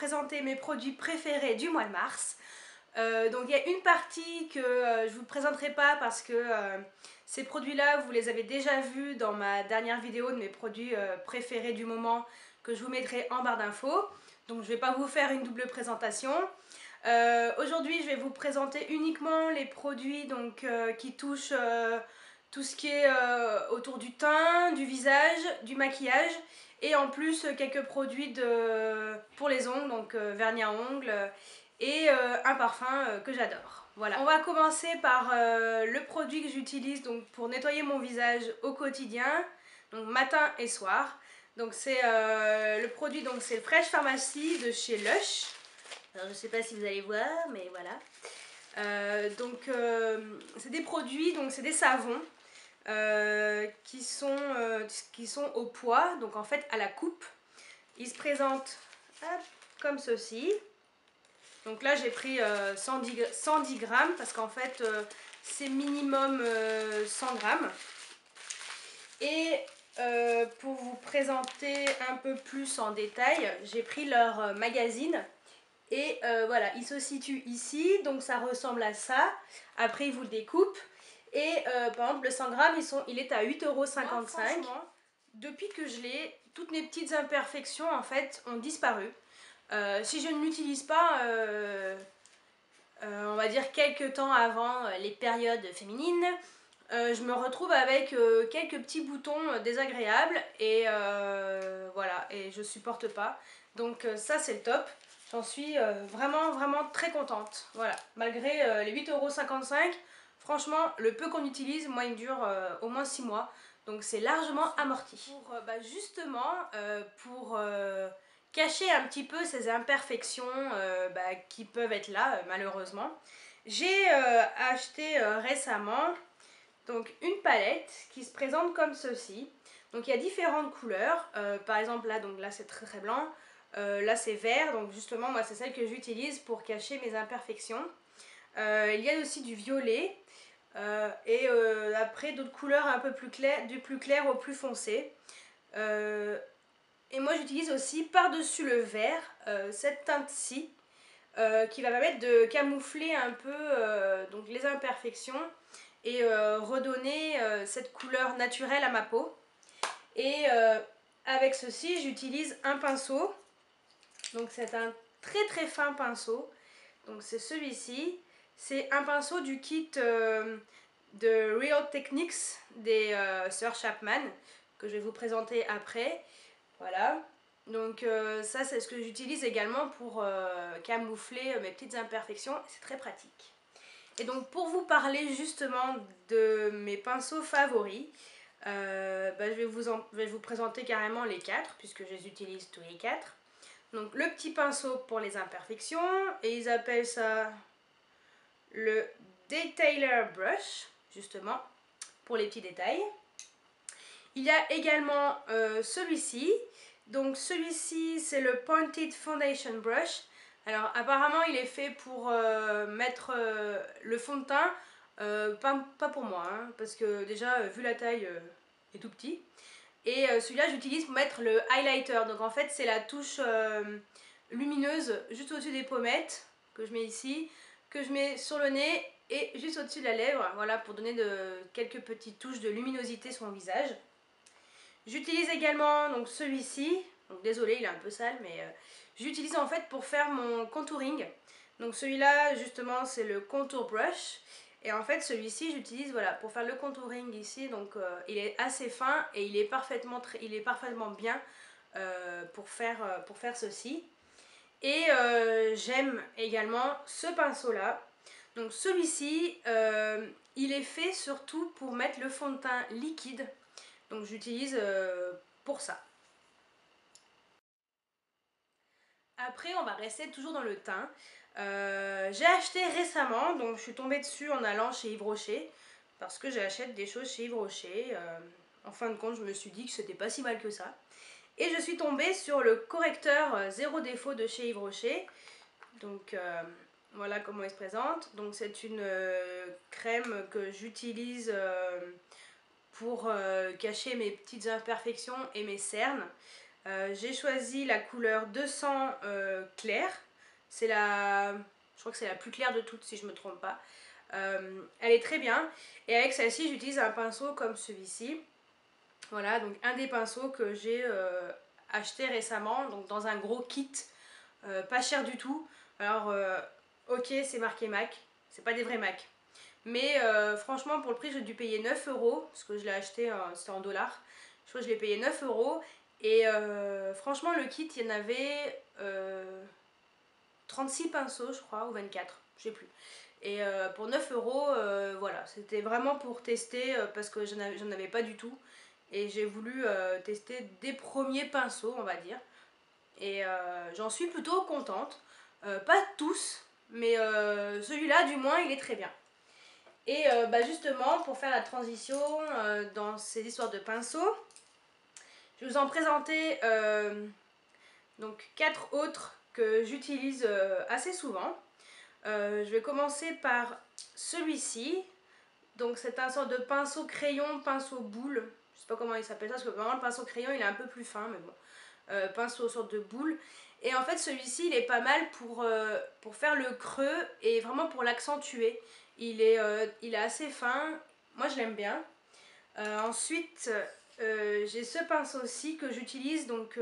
présenter mes produits préférés du mois de mars. Donc il y a une partie que je ne vous présenterai pas parce que ces produits-là, vous les avez déjà vus dans ma dernière vidéo de mes produits préférés du moment que je vous mettrai en barre d'infos. Donc je ne vais pas vous faire une double présentation. Aujourd'hui, je vais vous présenter uniquement les produits donc, qui touchent tout ce qui est autour du teint, du visage, du maquillage et en plus quelques produits pour les ongles, donc vernis à ongles et un parfum que j'adore. Voilà. On va commencer par le produit que j'utilise donc pour nettoyer mon visage au quotidien, donc matin et soir. Donc c'est le produit, donc c'est le Fresh Pharmacy de chez Lush. Alors je sais pas si vous allez voir, mais voilà. C'est des produits, donc c'est des savons qui sont au poids, donc en fait à la coupe. Ils se présentent comme ceci. Donc là j'ai pris 110 grammes parce qu'en fait c'est minimum 100 grammes. Et pour vous présenter un peu plus en détail, j'ai pris leur magazine. Et voilà, il se situe ici, donc ça ressemble à ça. Après, ils vous le découpent. Et par exemple, le 100 grammes, il est à 8,55 €. Depuis que je l'ai, toutes mes petites imperfections en fait ont disparu. Si je ne l'utilise pas, on va dire quelques temps avant les périodes féminines, je me retrouve avec quelques petits boutons désagréables et voilà, et je supporte pas. Donc ça c'est le top. J'en suis vraiment très contente. Voilà, malgré les 8,55 €, franchement, le peu qu'on utilise, moi, il me dure au moins 6 mois. Donc c'est largement amorti. Pour cacher un petit peu ces imperfections qui peuvent être là, malheureusement, j'ai acheté récemment donc une palette qui se présente comme ceci. Donc il y a différentes couleurs. Par exemple là c'est très blanc. Là c'est vert, donc justement moi c'est celle que j'utilise pour cacher mes imperfections. Il y a aussi du violet et après d'autres couleurs un peu plus claires, du plus clair au plus foncé. Et moi j'utilise aussi par-dessus le vert cette teinte-ci qui va permettre de camoufler un peu donc les imperfections et redonner cette couleur naturelle à ma peau. Et avec ceci j'utilise un pinceau. Donc c'est un très fin pinceau. Donc c'est celui-ci. C'est un pinceau du kit de Real Techniques des sœurs Chapman que je vais vous présenter après. Voilà. Donc ça c'est ce que j'utilise également pour camoufler mes petites imperfections. C'est très pratique. Et donc pour vous parler justement de mes pinceaux favoris, je vais vous présenter carrément les 4 puisque je les utilise tous les 4. Donc le petit pinceau pour les imperfections, et ils appellent ça le Detailer Brush, justement, pour les petits détails. Il y a également celui-ci. Donc celui-ci c'est le Pointed Foundation Brush. Alors apparemment il est fait pour mettre le fond de teint, pas pour moi, hein, parce que déjà vu la taille est tout petit. Et celui-là j'utilise pour mettre le highlighter. Donc en fait c'est la touche lumineuse juste au-dessus des pommettes que je mets ici, que je mets sur le nez et juste au-dessus de la lèvre. Voilà, pour donner quelques petites touches de luminosité sur mon visage. J'utilise également donc celui-ci. Donc désolé, il est un peu sale, mais j'utilise en fait pour faire mon contouring. Donc celui-là justement c'est le contour brush. Et en fait celui-ci j'utilise voilà, pour faire le contouring ici. Donc il est assez fin et il est parfaitement bien pour faire ceci. Et j'aime également ce pinceau là. Donc celui-ci il est fait surtout pour mettre le fond de teint liquide. Donc j'utilise pour ça. Après on va rester toujours dans le teint. J'ai acheté récemment, donc je suis tombée dessus en allant chez Yves Rocher. Parce que j'achète des choses chez Yves Rocher. En fin de compte je me suis dit que c'était pas si mal que ça. Et je suis tombée sur le correcteur zéro défaut de chez Yves Rocher. Donc voilà comment il se présente. Donc c'est une crème que j'utilise pour cacher mes petites imperfections et mes cernes. J'ai choisi la couleur 200 clair. C'est la... Je crois que c'est la plus claire de toutes si je ne me trompe pas. Elle est très bien. Et avec celle-ci, j'utilise un pinceau comme celui-ci. Voilà, donc un des pinceaux que j'ai acheté récemment, donc dans un gros kit, pas cher du tout. Alors, ok, c'est marqué MAC, c'est pas des vrais MAC. Mais franchement, pour le prix, j'ai dû payer 9 euros, parce que je l'ai acheté, c'était en dollars. Je crois que je l'ai payé 9 euros. Et franchement, le kit, il y en avait 36 pinceaux, je crois, ou 24, je sais plus. Et pour 9 euros, voilà, c'était vraiment pour tester, parce que j'en avais pas du tout. Et j'ai voulu tester des premiers pinceaux, on va dire. Et j'en suis plutôt contente. Pas tous, mais celui-là, du moins, il est très bien. Et bah justement, pour faire la transition dans ces histoires de pinceaux, je vais vous en présenter donc 4 autres que j'utilise assez souvent. Je vais commencer par celui-ci. Donc c'est un sorte de pinceau crayon, pinceau boule. Je sais pas comment il s'appelle ça, parce que vraiment le pinceau crayon il est un peu plus fin, mais bon. Pinceau sorte de boule. Et en fait celui-ci il est pas mal pour faire le creux et vraiment pour l'accentuer. Il est assez fin, moi je l'aime bien. Ensuite j'ai ce pinceau-ci que j'utilise donc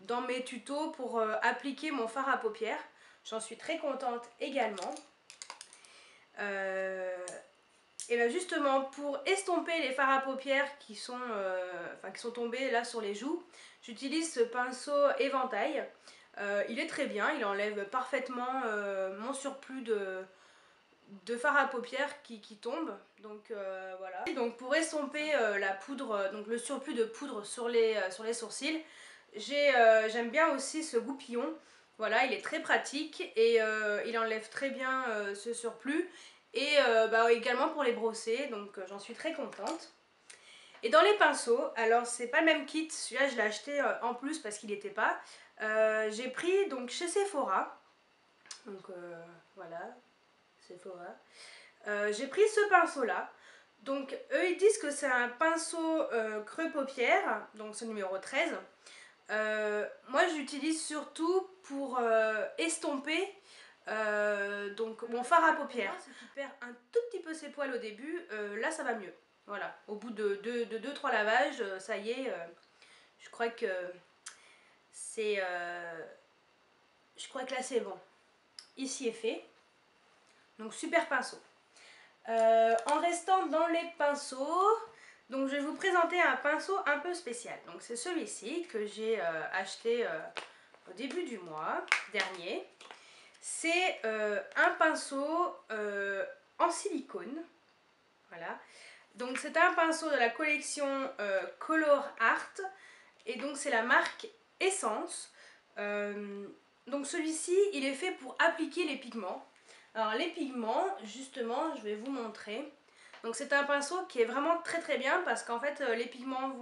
dans mes tutos pour appliquer mon fard à paupières. J'en suis très contente également. Et bien justement pour estomper les fards à paupières qui sont tombés là sur les joues, j'utilise ce pinceau éventail. Il est très bien, il enlève parfaitement mon surplus de fard à paupières qui tombe. Donc voilà. Et donc pour estomper la poudre, donc le surplus de poudre sur les sourcils, j'aime bien aussi ce goupillon. Voilà, il est très pratique et il enlève très bien ce surplus. Et bah, également pour les brosser, donc j'en suis très contente. Et dans les pinceaux, alors c'est pas le même kit, celui-là je l'ai acheté en plus parce qu'il n'était pas. J'ai pris donc chez Sephora, donc voilà, Sephora. J'ai pris ce pinceau là. Donc eux ils disent que c'est un pinceau creux paupières, donc c'est le numéro 13. Moi j'utilise surtout pour estomper donc mon fard à paupières. C'est qu'il perd un tout petit peu ses poils au début, là ça va mieux. Voilà, au bout de 2-3 lavages, ça y est, je crois que c'est... je crois que là c'est bon. Ici est fait. Donc super pinceau. En restant dans les pinceaux, donc je vais vous présenter un pinceau un peu spécial. Donc c'est celui-ci que j'ai acheté au début du mois dernier. C'est un pinceau en silicone. Voilà. Donc c'est un pinceau de la collection Color Art. Et donc c'est la marque Essence. Donc celui-ci, il est fait pour appliquer les pigments. Alors les pigments, justement, je vais vous montrer. Donc c'est un pinceau qui est vraiment très très bien parce qu'en fait les pigments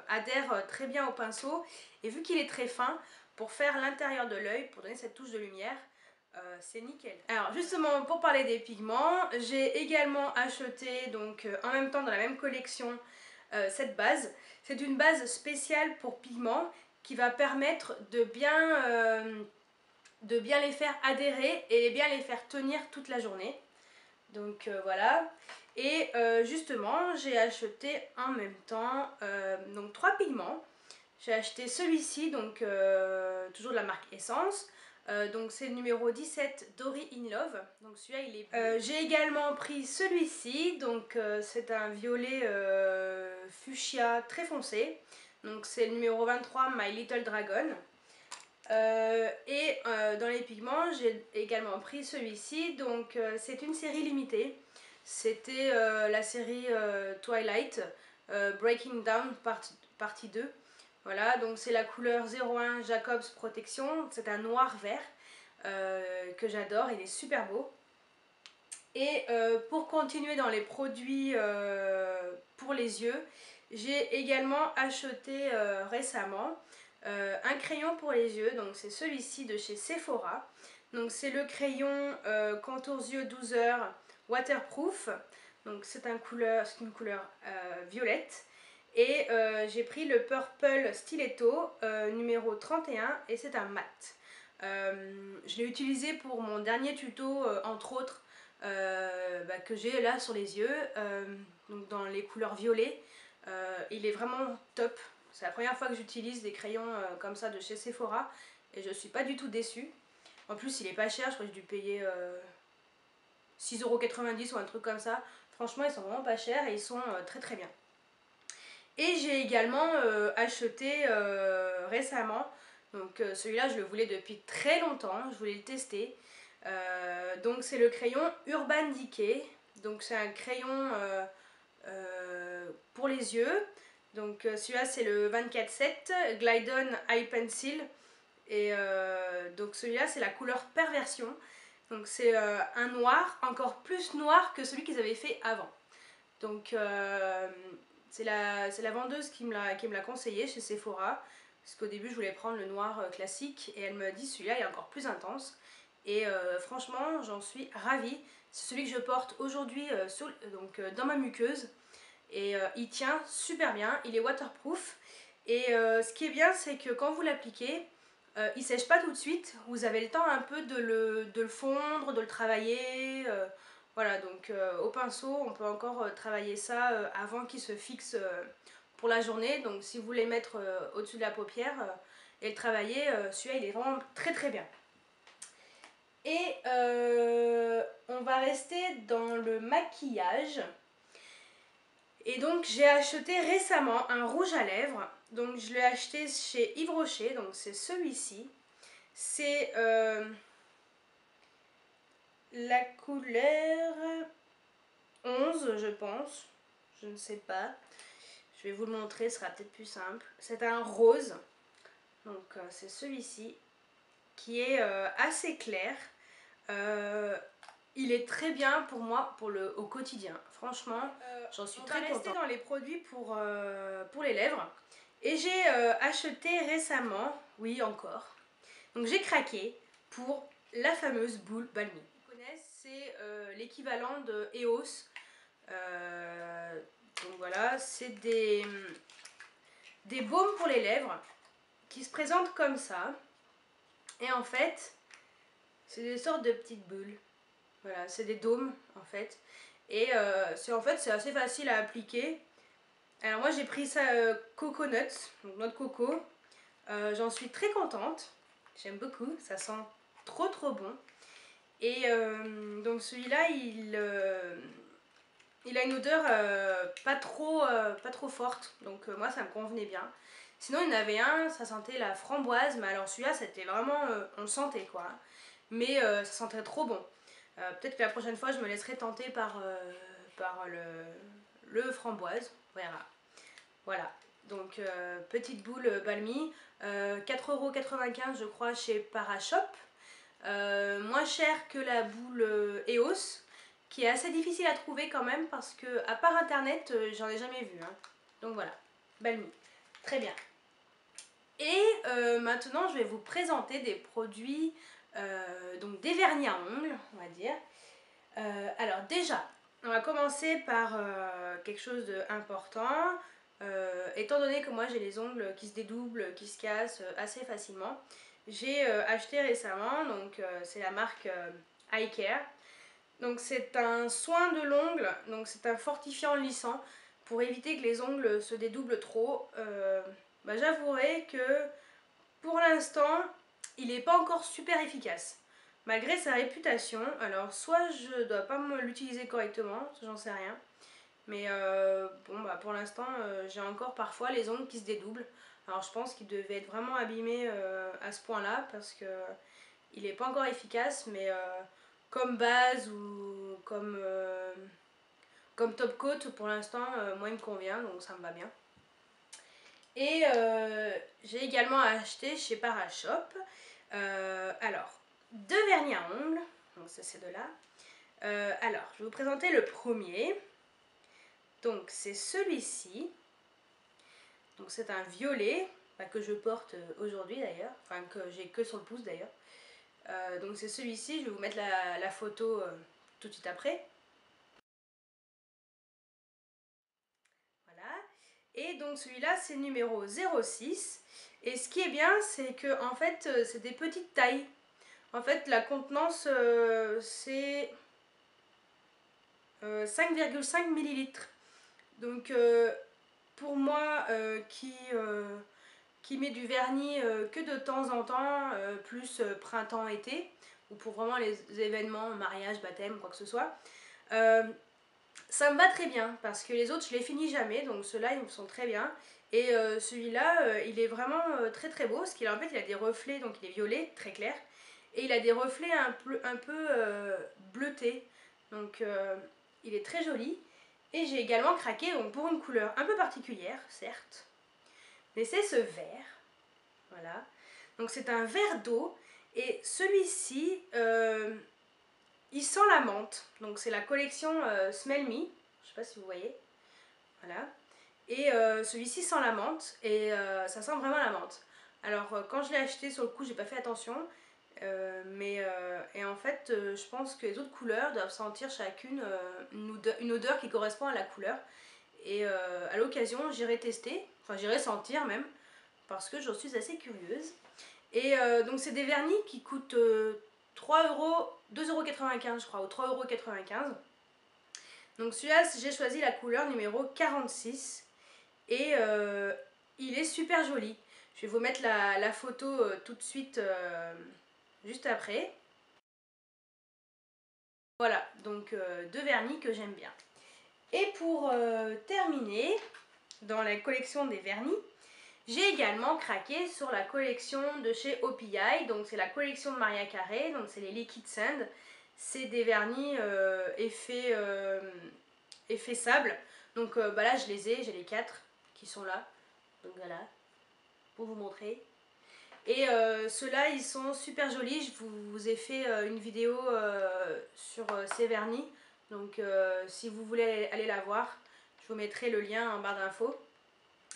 adhèrent très bien au pinceau. Et vu qu'il est très fin, pour faire l'intérieur de l'œil, pour donner cette touche de lumière, c'est nickel. Alors justement pour parler des pigments, j'ai également acheté donc en même temps dans la même collection cette base. C'est une base spéciale pour pigments qui va permettre de bien les faire adhérer et bien les faire tenir toute la journée. Donc voilà. Et justement j'ai acheté en même temps donc 3 pigments. J'ai acheté celui-ci, donc toujours de la marque Essence. Donc c'est le numéro 17 Dory in Love. Donc celui-là il est... j'ai également pris celui-ci, donc c'est un violet fuchsia très foncé. Donc c'est le numéro 23 My Little Dragon. Et dans les pigments j'ai également pris celui-ci, donc c'est une série limitée. C'était la série Twilight Breaking Down partie 2. Voilà, donc c'est la couleur 01 Jacobs Protection, c'est un noir vert que j'adore, il est super beau. Et pour continuer dans les produits pour les yeux, j'ai également acheté récemment un crayon pour les yeux, donc c'est celui-ci de chez Sephora. Donc c'est le crayon contours yeux 12 heures waterproof, donc c'est une couleur violette. Et j'ai pris le Purple Stiletto numéro 31 et c'est un mat. Je l'ai utilisé pour mon dernier tuto, entre autres, que j'ai là sur les yeux, donc dans les couleurs violet. Il est vraiment top. C'est la première fois que j'utilise des crayons comme ça de chez Sephora et je suis pas du tout déçue. En plus il est pas cher, je crois que j'ai dû payer 6,90 € ou un truc comme ça. Franchement ils sont vraiment pas chers et ils sont très très bien. Et j'ai également acheté récemment, donc celui-là je le voulais depuis très longtemps, je voulais le tester. Donc c'est le crayon Urban Decay, donc c'est un crayon pour les yeux. Donc celui-là c'est le 24/7 Glidon Eye Pencil. Et donc celui-là c'est la couleur Perversion. Donc c'est un noir, encore plus noir que celui qu'ils avaient fait avant. Donc c'est la vendeuse qui me l'a conseillé chez Sephora. Parce qu'au début je voulais prendre le noir classique et elle me dit celui-là est encore plus intense. Et franchement j'en suis ravie. C'est celui que je porte aujourd'hui dans ma muqueuse. Et il tient super bien, il est waterproof. Et ce qui est bien c'est que quand vous l'appliquez, il sèche pas tout de suite. Vous avez le temps un peu de le fondre, de le travailler. Voilà, donc au pinceau, on peut encore travailler ça avant qu'il se fixe pour la journée. Donc si vous voulez mettre au-dessus de la paupière et le travailler, celui-là il est vraiment très très bien. Et on va rester dans le maquillage. Et donc j'ai acheté récemment un rouge à lèvres. Donc je l'ai acheté chez Yves Rocher, donc c'est celui-ci. C'est la couleur 11 je pense, je ne sais pas. Je vais vous le montrer, ce sera peut-être plus simple. C'est un rose, donc c'est celui-ci qui est assez clair. Il est très bien pour moi au quotidien. Franchement, j'en suis très contente. On va rester dans les produits pour les lèvres. Et j'ai acheté récemment, oui encore, donc j'ai craqué pour la fameuse boule Balmy. Vous connaissez, c'est l'équivalent de EOS. Donc voilà, c'est des baumes pour les lèvres qui se présentent comme ça. Et en fait, c'est des sortes de petites bulles. Voilà, c'est des dômes en fait. Et c'est assez facile à appliquer. Alors moi j'ai pris ça coconut, donc noix de coco. J'en suis très contente. J'aime beaucoup, ça sent trop trop bon. Et donc celui-là il a une odeur pas trop forte. Donc moi ça me convenait bien. Sinon il y en avait un, ça sentait la framboise. Mais alors celui-là c'était vraiment, on le sentait quoi. Mais ça sentait trop bon. Peut-être que la prochaine fois je me laisserai tenter par le framboise. Voilà. Donc petite boule Balmy, 4,95 € je crois chez Parashop. Moins cher que la boule EOS, qui est assez difficile à trouver quand même parce que à part internet j'en ai jamais vu. Hein. Donc voilà, Balmy, très bien. Et maintenant je vais vous présenter des produits, donc des vernis à ongles on va dire. Alors déjà, on va commencer par quelque chose d'important. Étant donné que moi j'ai les ongles qui se dédoublent, qui se cassent assez facilement, j'ai acheté récemment, donc c'est la marque Eye Care. Donc c'est un soin de l'ongle, donc c'est un fortifiant lissant pour éviter que les ongles se dédoublent trop. J'avouerai que pour l'instant il n'est pas encore super efficace. Malgré sa réputation, alors soit je dois pas l'utiliser correctement, j'en sais rien. Mais pour l'instant j'ai encore parfois les ongles qui se dédoublent. Alors je pense qu'il devait être vraiment abîmé à ce point là parce que il n'est pas encore efficace, mais comme base ou comme top coat pour l'instant moi il me convient, donc ça me va bien. Et j'ai également acheté chez Parashop alors 2 vernis à ongles, donc c'est ces deux là. Alors je vais vous présenter le premier. Donc c'est celui-ci. Donc c'est un violet que je porte aujourd'hui d'ailleurs, enfin que j'ai que sur le pouce d'ailleurs. Donc c'est celui-ci, je vais vous mettre la photo tout de suite après. Voilà. Et donc celui-là c'est numéro 06. Et ce qui est bien, c'est que en fait c'est des petites tailles. En fait la contenance c'est 5,5 millilitres. Donc pour moi qui met du vernis que de temps en temps, plus printemps-été, ou pour vraiment les événements, mariage, baptême, quoi que ce soit, ça me va très bien parce que les autres je les finis jamais, donc ceux-là ils me sont très bien. Et celui-là il est vraiment très très beau parce qu'il en fait il a des reflets, donc il est violet très clair et il a des reflets un peu bleutés, donc il est très joli. Et j'ai également craqué donc, pour une couleur un peu particulière certes, mais c'est ce vert, voilà. Donc c'est un vert d'eau et celui-ci il sent la menthe, donc c'est la collection Smell Me, je sais pas si vous voyez, voilà. Et celui-ci sent la menthe et ça sent vraiment la menthe. Alors quand je l'ai acheté sur le coup j'ai pas fait attention, et en fait je pense que les autres couleurs doivent sentir chacune une odeur qui correspond à la couleur. Et à l'occasion j'irai tester, enfin j'irai sentir même, parce que j'en suis assez curieuse. Et donc c'est des vernis qui coûtent 2,95 € je crois, ou 3,95 €. Donc celui-là j'ai choisi la couleur numéro 46 et il est super joli. Je vais vous mettre la photo tout de suite juste après. Voilà, donc deux vernis que j'aime bien. Et pour terminer, dans la collection des vernis, j'ai également craqué sur la collection de chez OPI, donc c'est la collection de Maria Carré, donc c'est les Liquid Sand. C'est des vernis effet sable. Donc bah là je les ai, j'ai les 4 qui sont là. Donc voilà, pour vous montrer. Et ceux-là ils sont super jolis, je vous ai fait une vidéo sur ces vernis. Donc si vous voulez aller la voir, je vous mettrai le lien en barre d'infos.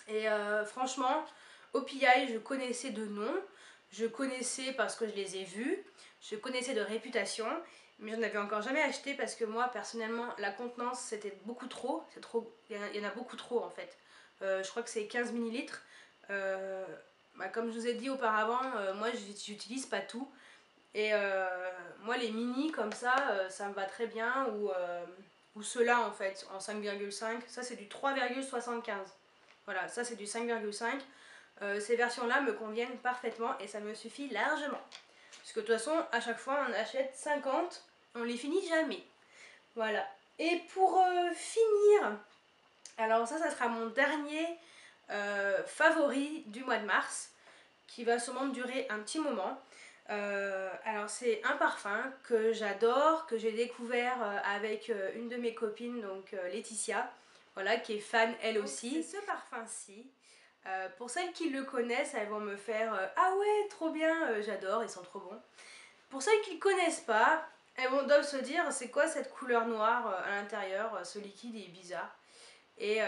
Et franchement, OPI je connaissais de nom, je connaissais parce que je les ai vus, je connaissais de réputation, mais je n'en avais encore jamais acheté parce que moi personnellement la contenance c'était beaucoup trop, il y en a beaucoup trop en fait. Je crois que c'est 15 millilitres. Bah, comme je vous ai dit auparavant, moi j'utilise pas tout. Et moi les mini comme ça, ça me va très bien, ou ceux-là en fait en 5,5, ça c'est du 3,75. Voilà, ça c'est du 5,5. Ces versions-là me conviennent parfaitement et ça me suffit largement. Parce que de toute façon, à chaque fois, on achète 50, on les finit jamais. Voilà. Et pour finir, alors ça sera mon dernier favori du mois de mars, qui va sûrement durer un petit moment. Alors c'est un parfum que j'adore, que j'ai découvert avec une de mes copines, donc Laetitia, voilà, qui est fan elle aussi. C'est ce parfum-ci. Pour celles qui le connaissent, elles vont me faire ah ouais, trop bien, j'adore, ils sont trop bons. Pour celles qui ne connaissent pas, elles doivent se dire c'est quoi cette couleur noire à l'intérieur, ce liquide est bizarre. Et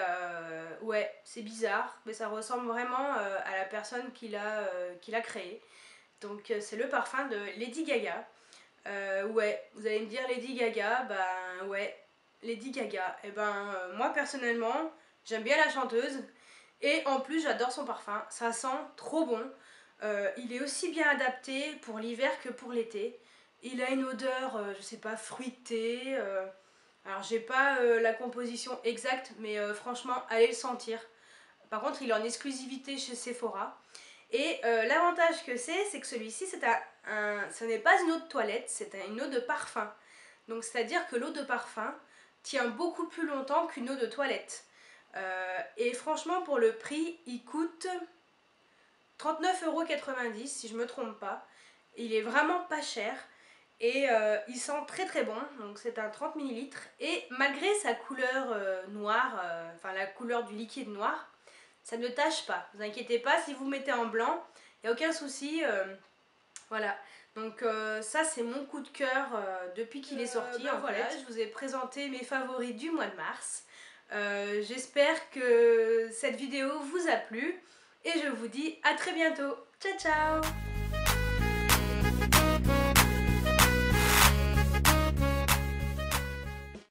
ouais, c'est bizarre, mais ça ressemble vraiment à la personne qui l'a créé. Donc c'est le parfum de Lady Gaga. Ouais, vous allez me dire Lady Gaga, ben ouais, Lady Gaga. Et ben moi personnellement, j'aime bien la chanteuse et en plus j'adore son parfum, ça sent trop bon. Il est aussi bien adapté pour l'hiver que pour l'été. Il a une odeur, je sais pas, fruitée. Alors j'ai pas la composition exacte, mais franchement, allez le sentir. Par contre, il est en exclusivité chez Sephora. Et l'avantage que c'est que celui-ci, ce n'est pas une eau de toilette, c'est une eau de parfum. Donc c'est-à-dire que l'eau de parfum tient beaucoup plus longtemps qu'une eau de toilette. Et franchement, pour le prix, il coûte 39,90 € si je me trompe pas. Il est vraiment pas cher. Et il sent très très bon, donc c'est un 30 ml. Et malgré sa couleur noire, enfin la couleur du liquide noir, ça ne tache pas. Vous inquiétez pas, si vous mettez en blanc, il n'y a aucun souci. Voilà, donc ça c'est mon coup de cœur depuis qu'il est sorti. Voilà, je vous ai présenté mes favoris du mois de mars. J'espère que cette vidéo vous a plu et je vous dis à très bientôt. Ciao ciao!